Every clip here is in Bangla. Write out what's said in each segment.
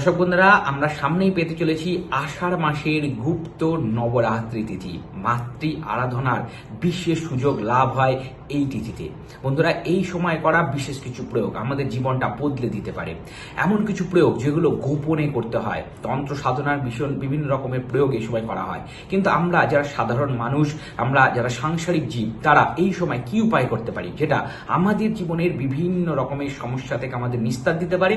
দর্শক বন্ধুরা, আমরা সামনেই পেতে চলেছি আষাঢ় মাসের গুপ্ত নবরাত্রি তিথি। মাতৃ আরাধনার বিশেষ সুযোগ লাভ হয় এই তিথিতে। বন্ধুরা, এই সময় করা বিশেষ কিছু প্রয়োগ আমাদের জীবনটা বদলে দিতে পারে। এমন কিছু প্রয়োগ যেগুলো গোপনে করতে হয়। তন্ত্র সাধনার বিভিন্ন রকমের প্রয়োগ এই সময় করা হয়, কিন্তু আমরা যারা সাধারণ মানুষ, আমরা যারা সাংসারিক জীব, তারা এই সময় কি উপায় করতে পারি যেটা আমাদের জীবনের বিভিন্ন রকমের সমস্যা থেকে আমাদের নিস্তার দিতে পারে,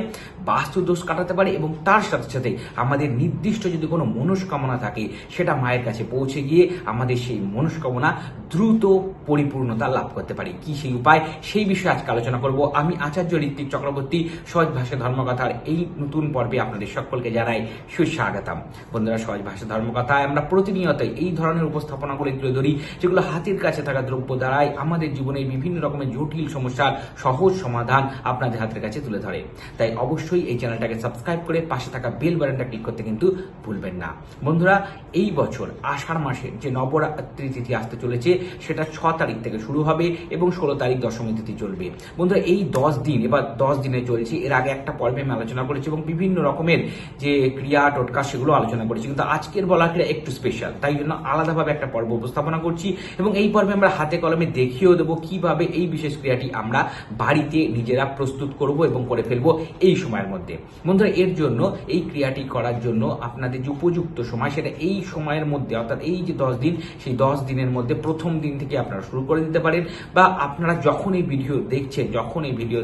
বাস্তু দোষ কাটাতে পারে এবং তার সাথে সাথে আমাদের নির্দিষ্ট যদি কোনো মনস্কামনা থাকে সেটা মায়ের কাছে পৌঁছে গিয়ে আমাদের সেই মনস্কামনা দ্রুত পরিপূর্ণতা লাভ করতে পারি। কি সেই উপায়, সেই বিষয়ে আজকে আলোচনা করব। আমি আচার্য ঋত্বিক চক্রবর্তী, সহজ ভাষা ধর্মকথার এই নতুন পর্বে আপনাদের সকলকে জানাই সুস্বাগতম। বন্ধুরা, সহজ ভাষা ধর্মকথায় আমরা প্রতিনিয়ত এই ধরনের উপস্থাপনাগুলি তুলে ধরি যেগুলো হাতের কাছে থাকা দ্রব্য দ্বারাই আমাদের জীবনের বিভিন্ন রকমের জটিল সমস্যার সহজ সমাধান আপনাদের হাতের কাছে তুলে ধরে। তাই অবশ্যই এই চ্যানেলটাকে সাবস্ক্রাইব করে পাশে থাকা বেল বাটনটা ক্লিক করতে কিন্তু ভুলবেন না। বন্ধুরা, এই বছর আষাঢ় মাসের যে নবরাত্রি তিথি আসতে চলেছে সেটা 6 তারিখ থেকে শুরু হবে এবং 16 তারিখ দশমী তিথি চলবে। বন্ধুরা, এই 10 দিন, এবার 10 দিনে চলছে। এর আগে একটা পর্বে আমি আলোচনা করেছি এবং বিভিন্ন রকমের যে ক্রিয়া টোটকা সেগুলো আলোচনা করেছি, কিন্তু আজকের বলা ক্রিয়া একটু স্পেশাল, তাই জন্য আলাদাভাবে একটা পর্ব উপস্থাপনা করছি এবং এই পর্বে আমরা হাতে কলমে দেখিয়েও দেবো কিভাবে এই বিশেষ ক্রিয়াটি আমরা বাড়িতে নিজেরা প্রস্তুত করব এবং করে ফেলবো এই সময়ের মধ্যে। বন্ধুরা, এর জন্য এই ক্রিয়াটি করার জন্য আপনাদের যে উপযুক্ত সময় সেটা এই সময়ের মধ্যে, অর্থাৎ এই যে 10 দিন, সেই 10 দিনের মধ্যে প্রথম দিন থেকে আপনারা শুরু করে দিতে পারেন, বা আপনারা যখন এই ভিডিও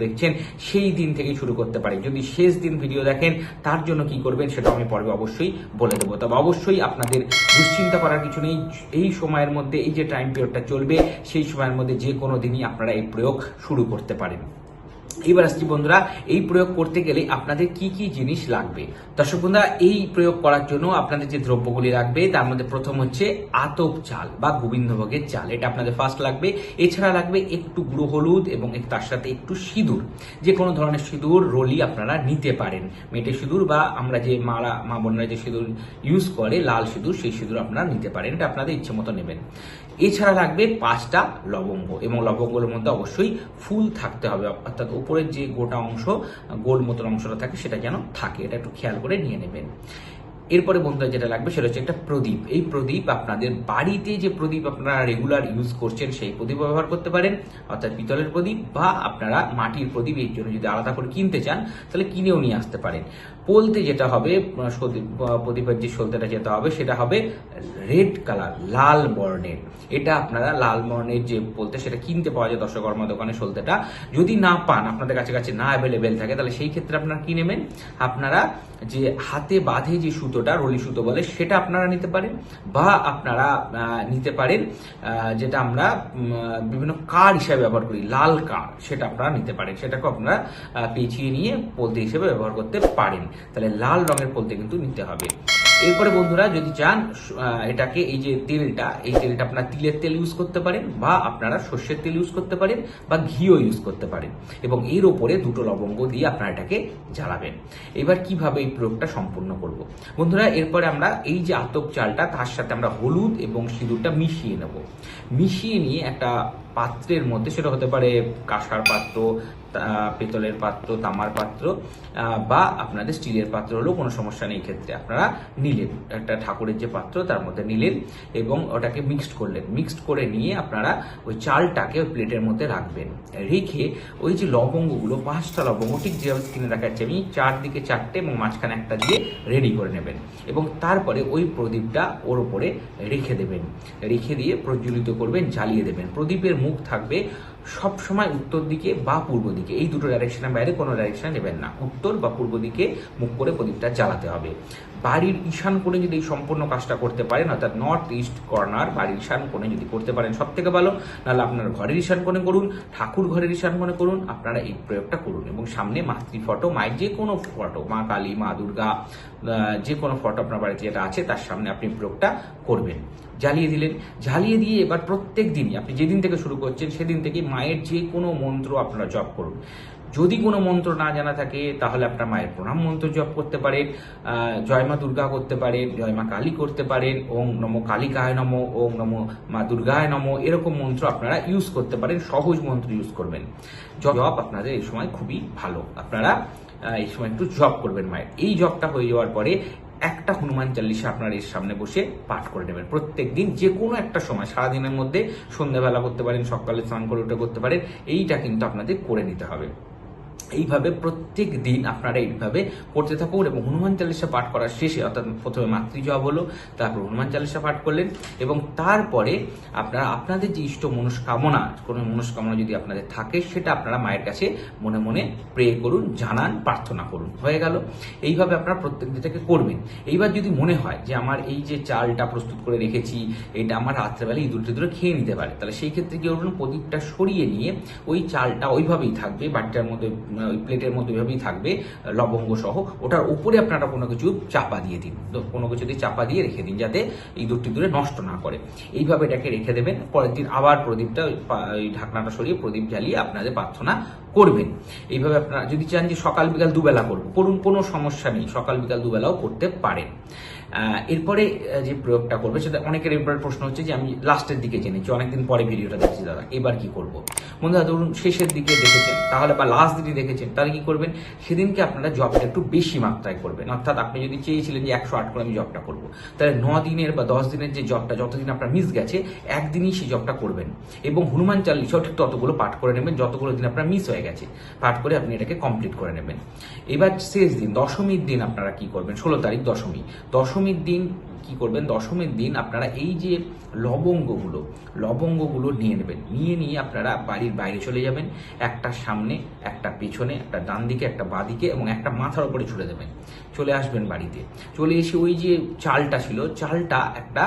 দেখছেন সেই দিন থেকে শুরু করতে পারেন। যদি শেষ দিন ভিডিও দেখেন তার জন্য কি করবেন সেটা আমি পর্বে অবশ্যই বলে দেবো। তবে অবশ্যই আপনাদের দুশ্চিন্তা করার কিছু নেই। এই সময়ের মধ্যে, এই যে টাইম পিরিয়ডটা চলবে সেই সময়ের মধ্যে যে কোনো দিনই আপনারা এই প্রয়োগ শুরু করতে পারেন। এবার আসছি বন্ধুরা, এই প্রয়োগ করতে গেলে আপনাদের কি কি জিনিস লাগবে। দর্শক বন্ধুরা, এই প্রয়োগ করার জন্য আপনাদের যে দ্রব্যগুলি লাগবে তার মধ্যে প্রথম হচ্ছে আতপ চাল বা গোবিন্দভোগের চাল, এটা আপনাদের ফার্স্ট লাগবে। এছাড়া লাগবে একটু গুঁড়ো হলুদ এবং তার সাথে একটু সিঁদুর। যে কোনো ধরনের সিঁদুর রোলি আপনারা নিতে পারেন, মেটে সিঁদুর বা আমরা যে মা বোনরা যে সিঁদুর ইউজ করে লাল সিঁদুর, সেই সিঁদুর আপনারা নিতে পারেন, এটা আপনাদের ইচ্ছে মতো নেবেন। এছাড়া লাগবে 5টা লবঙ্গ এবং লবঙ্গের মধ্যে অবশ্যই ফুল থাকতে হবে, অর্থাৎ উপরের যে গোটা অংশ, গোল মতন অংশটা থাকে সেটা যেন থাকে, এটা একটু খেয়াল করে নিয়ে নেবেন। এরপরে বন্ধুরা যেটা লাগবে সেটা হচ্ছে একটা প্রদীপ। এই প্রদীপ আপনাদের বাড়িতে যে প্রদীপ আপনারা রেগুলার ইউজ করছেন সেই প্রদীপ ব্যবহার করতে পারেন, অর্থাৎ পিতলের প্রদীপ, বা আপনারা মাটির প্রদীপ এই জন্য যদি আলাদা করে কিনতে চান তাহলে কিনেও নিয়ে আসতে পারেন। পোলতে যেটা হবে, প্রদীপের যে সলতেটা যেটা হবে সেটা হবে রেড কালার, লাল বর্ণের। এটা আপনারা লাল বর্ণের যে পোলতে সেটা কিনতে পাওয়া যায় দশকর্মা দোকানে সলতেটা। যদি না পান, আপনাদের কাছে না অ্যাভেলেবেল থাকে, তাহলে সেই ক্ষেত্রে আপনারা কি নেবেন, আপনারা যে হাতে বাঁধে যে সুতোটা, রলি সুতো বলে, সেটা আপনারা নিতে পারেন, বা আপনারা নিতে পারেন যেটা আমরা বিভিন্ন কার হিসাবে ব্যবহার করি, লাল কার, সেটা আপনারা নিতে পারেন। সেটাকে আপনারা পেঁচিয়ে নিয়ে পোলতে হিসেবে ব্যবহার করতে পারেন। তাহলে লাল রঙের পোলতে কিন্তু নিতে হবে। এরপরে বন্ধুরা, যদি চান এটাকে, এই যে তেলটা, এই তেলটা আপনারা তিলের তেল ইউজ করতে পারেন, বা আপনারা সর্ষের তেল ইউজ করতে পারেন, বা ঘিও ইউজ করতে পারেন, এবং এর ওপরে 2টো লবঙ্গ দিয়ে আপনারা এটাকে জ্বালাবেন। এবার কিভাবে এই প্রয়োগটা সম্পূর্ণ করব বন্ধুরা, এরপরে আমরা এই যে আতপ চালটা তার সাথে আমরা হলুদ এবং সিঁদুরটা মিশিয়ে নেব। মিশিয়ে নিয়ে একটা পাত্রের মধ্যে, সেটা হতে পারে কাঁসার পাত্র, পেতলের পাত্র, তামার পাত্র, বা আপনাদের স্টিলের পাত্র হলেও কোনো সমস্যা নেই। ক্ষেত্রে আপনারা নিলেন একটা ঠাকুরের যে পাত্র, তার মধ্যে নিলেন এবং ওটাকে মিক্সড করে নিয়ে আপনারা ওই চালটাকে ওই প্লেটের মধ্যে রাখবেন। রেখে ওই যে লবঙ্গগুলো, 5টা লবঙ্গ ঠিক যেভাবে স্ক্রিনে দেখাচ্ছি আমি, 4 দিকে 4টে এবং মাঝখানে একটা দিয়ে রেডি করে নেবেন, এবং তারপরে ওই প্রদীপটা ওর উপরে রেখে দেবেন। রেখে দিয়ে প্রজ্বলিত করবেন, জ্বালিয়ে দেবেন। প্রদীপের মুখ থাকবে সব সময় উত্তর দিকে বা পূর্ব দিকে, এই দুটো ডাইরেকশনের বাইরে কোনো ডাইরেকশনে নেবেন না। উত্তর বা পূর্ব দিকে মুখ করে প্রদীপটা জ্বালাতে হবে। বাড়ির ঈশান কোণে যদি এই সম্পূর্ণ কাজটা করতে পারেন, অর্থাৎ নর্থ ইস্ট কর্নার বাড়ির ঈশান কোণে যদি করতে পারেন সব থেকে ভালো। নাহলে আপনার ঘরের ঈশান কোণে করুন, ঠাকুর ঘরের ঈশান কোণে করুন, আপনারা এই প্রয়োগটা করুন। এবং সামনে মাতৃ ফটো, মায়ের যে কোনো ফটো, মা কালী, মা দুর্গা, যে কোনো ফটো আপনার বাড়িতে যেটা আছে তার সামনে আপনি প্রয়োগটা করবেন। জ্বালিয়ে দিলেন। জ্বালিয়ে দিয়ে এবার প্রত্যেক দিনই আপনি যেদিন থেকে শুরু করছেন সেদিন থেকে মায়ের যে কোনো মন্ত্র আপনারা জপ করুন। যদি কোনো মন্ত্র না জানা থাকে তাহলে আপনার মায়ের প্রণাম মন্ত্র জপ করতে পারেন, জয় মা দুর্গা করতে পারেন, জয় মা কালী করতে পারেন, ওং নমো কালিকায় নমো, ওং নমো মা দুর্গায় নমো, এরকম মন্ত্র আপনারা ইউজ করতে পারেন। সহজ মন্ত্র ইউজ করবেন। জপ আপনাদের এই সময় খুবই ভালো। আপনারা এই সময় একটু জপ করবেন মায়ের। এই জপটা হয়ে যাওয়ার পরে একটা হনুমান চালিসা আপনার এর সামনে বসে পাঠ করে নেবেন প্রত্যেক দিন, যে কোনো একটা সময় সারাদিনের মধ্যে, সন্ধ্যাবেলা করতে পারেন, সকালে স্নান করে উঠে করতে পারেন। এইটা কিন্তু আপনাদের করে নিতে হবে। এইভাবে প্রত্যেক দিন আপনারা এইভাবে করতে থাকুন এবং হনুমান চালিসা পাঠ করার শেষে, অর্থাৎ প্রথমে মাতৃজপ হলো, তারপর হনুমান চালিসা পাঠ করলেন এবং তারপরে আপনারা আপনাদের যে ইষ্ট মনস্কামনা, কোনো মনস্কামনা যদি আপনাদের থাকে সেটা আপনারা মায়ের কাছে মনে মনে প্রে করুন, জানান, প্রার্থনা করুন। হয়ে গেল। এইভাবে আপনারা প্রত্যেক দিনটাকে করবেন। এইবার যদি মনে হয় যে আমার এই যে চালটা প্রস্তুত করে রেখেছি এটা আমার রাত্রেবেলা ইঁদুর টিঁদুরে খেয়ে নিতে পারে, তাহলে সেই ক্ষেত্রে কি করবেন, প্রদীপটা সরিয়ে নিয়ে ওই চালটা ওইভাবেই থাকবে, বাটিটার মধ্যে, ওই প্লেটের মধ্যে ওইভাবেই থাকবে লবঙ্গ সহ, ওটার উপরে আপনারা কোনো কিছু চাপা দিয়ে দিন, কোনো কিছু দিয়ে চাপা দিয়ে রেখে দিন যাতে ইঁদুর টিঁদুরে নষ্ট না করে। এইভাবে এটাকে রেখে দেবেন। পরের দিন আবার প্রদীপটা, ওই ঢাকনাটা সরিয়ে প্রদীপ জ্বালিয়ে আপনাদের প্রার্থনা করবেন। এইভাবে আপনারা যদি চান যে সকাল বিকাল দুবেলা করুন, কোনো সমস্যা নেই, সকাল বিকাল দুবেলাও করতে পারেন। এরপরে যে প্রয়োগটা করবে সেটা অনেকের এরপরে প্রশ্ন হচ্ছে যে আমি লাস্টের দিকে জেনেছি, অনেকদিন পরে ভিডিওটা দেখছি দাদা, এবার কি করব? বন্ধুরা ধরুন শেষের দিকে দেখেছেন তাহলে, বা লাস্ট দিকে দেখেছেন, তাহলে কি করবেন, সেদিনকে আপনারা জবটা একটু বেশি মাত্রায় করবেন। অর্থাৎ আপনি যদি চেয়েছিলেন যে 108 করে আমি জবটা করবো, তাহলে 9 দিনের বা 10 দিনের যে জবটা, যতদিন আপনার মিস গেছে একদিনই সেই জবটা করবেন এবং হনুমান চালিসাও ঠিক ততগুলো পাঠ করে নেবেন যতগুলো দিন আপনার মিস হয়ে গেছে, পাঠ করে আপনি এটাকে কমপ্লিট করে নেবেন। এবার শেষ দিন, দশমীর দিন আপনারা কি করবেন, 16 তারিখ দশমীর দিন কি করবেন, দশমীর দিন আপনারা এই যে লবঙ্গগুলো নিয়ে নেবেন, নিয়ে আপনারা বাড়ির বাইরে চলে যাবেন, একটা সামনে, একটা পেছনে, একটা ডান দিকে, একটা বাঁ দিকে এবং একটা মাথার উপরে ছুড়ে দেবেন। চলে আসবেন বাড়িতে, চলে এসে ওই যে চালটা ছিল, চালটা একটা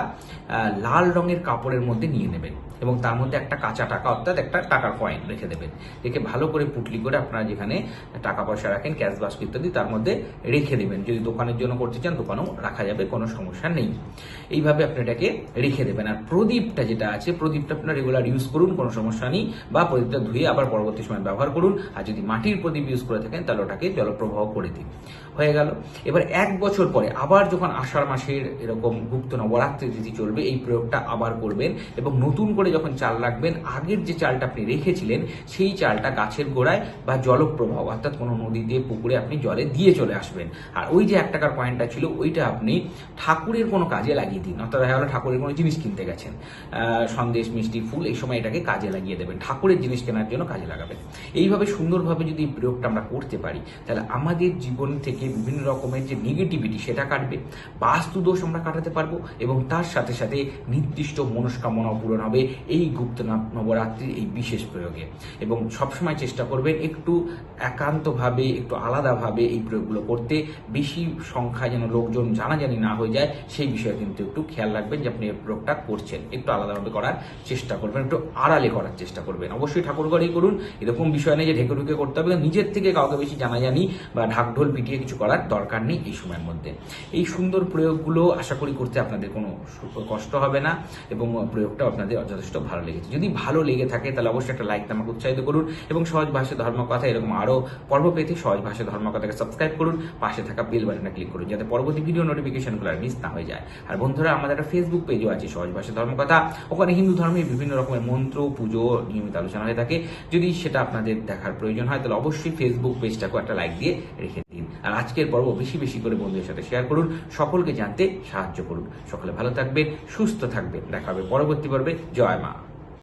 লাল রঙের কাপড়ের মধ্যে নিয়ে নেবেন এবং তার মধ্যে একটা কাঁচা টাকা, অর্থাৎ একটা টাকার কয়েন রেখে দেবেন। রেখে ভালো করে পুটলি করে আপনারা যেখানে টাকা পয়সা রাখেন, ক্যাশ বাস্ক ইত্যাদি, তার মধ্যে রেখে দেবেন। যদি দোকানের জন্য করতে চান দোকানেও রাখা যাবে, কোনো সমস্যা নেই। এইভাবে আপনি এটাকে রেখে দেবেন। আর প্রদীপটা যেটা আছে, প্রদীপটা আপনার রেগুলার ইউজ করুন, কোনো সমস্যা নেই, বা প্রদীপটা ধুয়ে আবার পরবর্তী সময় ব্যবহার করুন। আর যদি মাটির প্রদীপ ইউজ করে থাকেন তাহলে ওটাকে জলপ্রবাহ করে দিন। হয়ে গেল। এবার 1 বছর পরে আবার যখন আষাঢ় মাসের এরকম গুপ্ত নবরাত্রি তিথি চলবে, এই প্রয়োগটা আবার করবেন এবং নতুন করে যখন চাল রাখবেন, আগের যে চালটা আপনি রেখেছিলেন সেই চালটা গাছের গোড়ায় বা জলপ্রবাহ, অর্থাৎ কোনো নদীতে, পুকুরে আপনি জলে দিয়ে চলে আসবেন। আর ওই যে 1 টাকার কয়েনটা ছিল ওইটা আপনি ঠাকুরের কোনো কাজে লাগিয়ে দিন। অর্থাৎ দেখা গেলো ঠাকুরের কোনো জিনিস কিনতে গেছেন, সন্দেশ, মিষ্টি, ফুল, এই সময় এটাকে কাজে লাগিয়ে দেবেন, ঠাকুরের জিনিস কেনার জন্য কাজে লাগাবেন। এইভাবে সুন্দরভাবে যদি এই প্রয়োগটা আমরা করতে পারি তাহলে আমাদের জীবন থেকে বিভিন্ন রকমের যে নেগেটিভিটি সেটা কাটবে, বাস্তু দোষ আমরা কাটাতে পারবো এবং তার সাথে সাথে নির্দিষ্ট মনস্কামনা পূরণ হবে এই গুপ্ত নবরাত্রির এই বিশেষ প্রয়োগে। এবং সবসময় চেষ্টা করবেন একটু একান্তভাবে, একটু আলাদাভাবে এই প্রয়োগগুলো করতে, বেশি সংখ্যায় যেন লোকজন জানাজানি না হয়ে যায় সেই বিষয়ে কিন্তু একটু খেয়াল রাখবেন যে আপনি এই প্রয়োগটা করছেন। একটু আলাদাভাবে করার চেষ্টা করবেন, একটু আড়ালে করার চেষ্টা করবেন। অবশ্যই ঠাকুর ঘরেই করুন, এরকম বিষয় নেই যে ঢেকে ঢুকে করতে হবে, নিজের থেকে কাউকে বেশি জানাজানি বা ঢাকঢোল পিটিয়ে কিছু করার দরকার নেই এই সময়ের মধ্যে। এই সুন্দর প্রয়োগগুলো আশা করি করতে আপনাদের কোনো কষ্ট হবে না এবং প্রয়োগটা আপনাদের যথেষ্ট ভালো লেগেছে। যদি ভালো লেগে থাকে তাহলে অবশ্যই একটা লাইক আমাকে উৎসাহিত করুন এবং সহজ ভাষায় ধর্মকথা এরকম আরও পর্ব পেতে সহজ ভাষায় ধর্মকথাকে সাবস্ক্রাইব করুন, পাশে থাকা বেল বাটনে ক্লিক করুন যাতে পরবর্তী ভিডিও নোটিফিকেশনগুলো আর মিস না হয়ে যায়। আর বন্ধুরা, আমাদের একটা ফেসবুক পেজও আছে সহজ ভাষায় ধর্মকথা, ওখানে হিন্দু ধর্মের বিভিন্ন রকমের মন্ত্র, পুজো নিয়মিত আলোচনা হয়ে থাকে। যদি সেটা আপনাদের দেখার প্রয়োজন হয় তাহলে অবশ্যই ফেসবুক পেজটাকে একটা লাইক দিয়ে রেখে দিন। আর আজকের পর্ব বেশি বেশি করে বন্ধুদের সাথে শেয়ার করুন, সকলকে জানতে সাহায্য করুন। সকলে ভালো থাকবেন, সুস্থ থাকবেন, দেখা হবে পরবর্তী পর্বে। জয় মা।